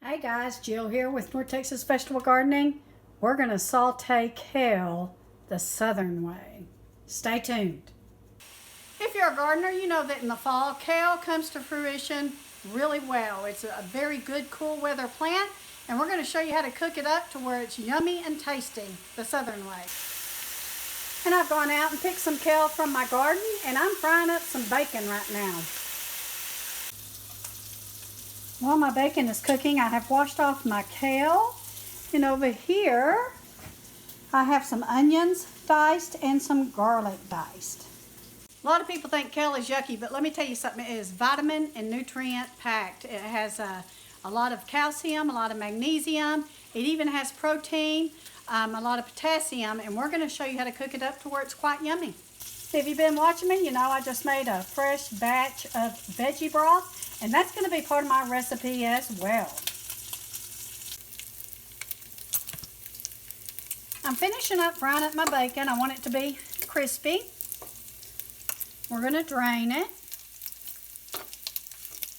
Hey guys, Jill here with North Texas Vegetable Gardening. We're going to saute kale the southern way. Stay tuned. If you're a gardener, you know that in the fall, kale comes to fruition really well. It's a very good cool weather plant, and we're going to show you how to cook it up to where it's yummy and tasty the southern way. And I've gone out and picked some kale from my garden, and I'm frying up some bacon right now. While my bacon is cooking, I have washed off my kale, and over here I have some onions diced and some garlic diced. A lot of people think kale is yucky, but let me tell you something. It is vitamin and nutrient packed. It has a lot of calcium, a lot of magnesium. It even has protein, a lot of potassium, and we're going to show you how to cook it up to where it's quite yummy. If you've been watching me, you know I just made a fresh batch of veggie broth, and that's going to be part of my recipe as well. I'm finishing up frying up my bacon. I want it to be crispy. We're going to drain it.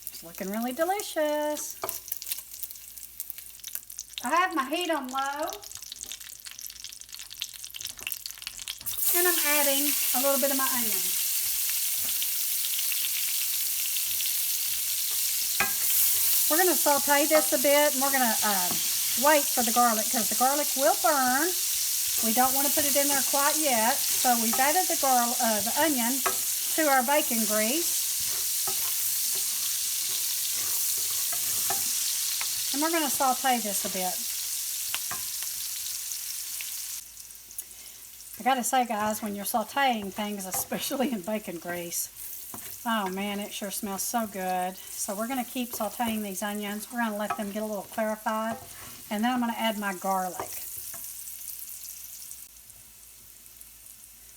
It's looking really delicious. I have my heat on low. And I'm adding a little bit of my onion. We're going to saute this a bit, and we're going to wait for the garlic, because the garlic will burn. We don't want to put it in there quite yet. So we've added the onion to our bacon grease. And we're going to saute this a bit. I gotta say, guys, when you're sauteing things, especially in bacon grease, oh man, it sure smells so good. So we're gonna keep sauteing these onions. We're gonna let them get a little clarified, and then I'm gonna add my garlic.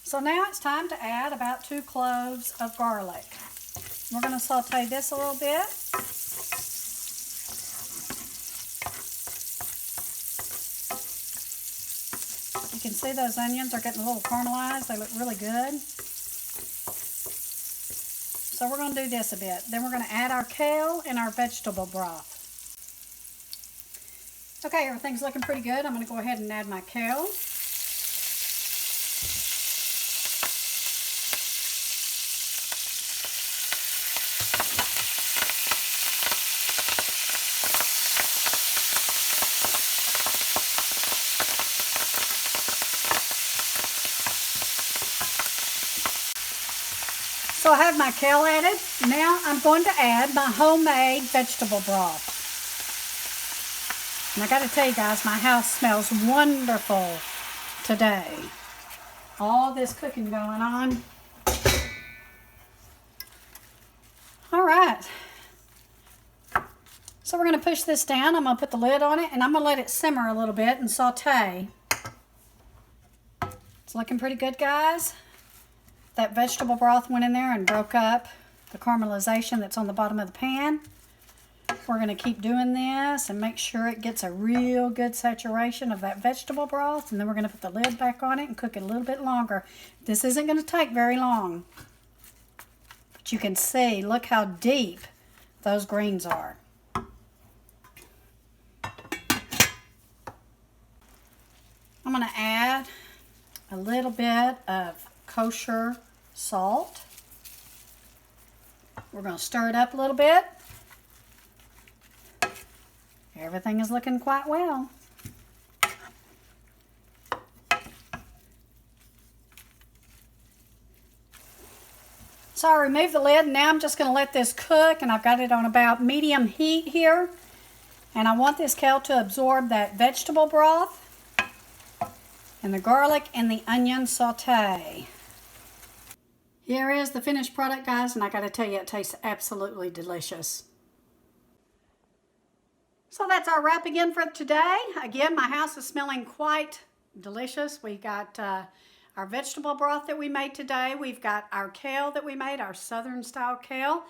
So now it's time to add about 2 cloves of garlic. We're gonna saute this a little bit. You can see those onions are getting a little caramelized. They look really good. So we're going to do this a bit. Then we're going to add our kale and our vegetable broth. Okay, everything's looking pretty good. I'm going to go ahead and add my kale. So I have my kale added. Now I'm going to add my homemade vegetable broth. And I got to tell you guys, my house smells wonderful today. All this cooking going on. All right. So we're going to push this down. I'm going to put the lid on it, and I'm going to let it simmer a little bit and saute. It's looking pretty good, guys. That vegetable broth went in there and broke up the caramelization that's on the bottom of the pan. We're going to keep doing this and make sure it gets a real good saturation of that vegetable broth, and then we're going to put the lid back on it and cook it a little bit longer. This isn't going to take very long, but you can see, look how deep those greens are. I'm going to add a little bit of kosher salt. We're going to stir it up a little bit. Everything is looking quite well. So I removed the lid, and now I'm just going to let this cook, and I've got it on about medium heat here. And I want this kale to absorb that vegetable broth and the garlic and the onion saute. Here is the finished product, guys, and I gotta tell you, it tastes absolutely delicious. So that's our wrap again for today. Again, my house is smelling quite delicious. We got our vegetable broth that we made today. We've got our kale that we made, our southern style kale.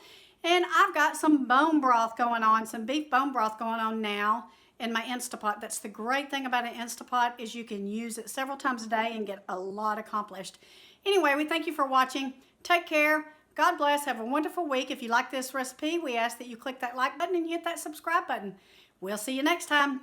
And I've got some bone broth going on, some beef bone broth going on now in my Instapot. That's the great thing about an Instapot, is you can use it several times a day and get a lot accomplished. Anyway, we thank you for watching. Take care. God bless. Have a wonderful week. If you like this recipe, we ask that you click that like button and hit that subscribe button. We'll see you next time.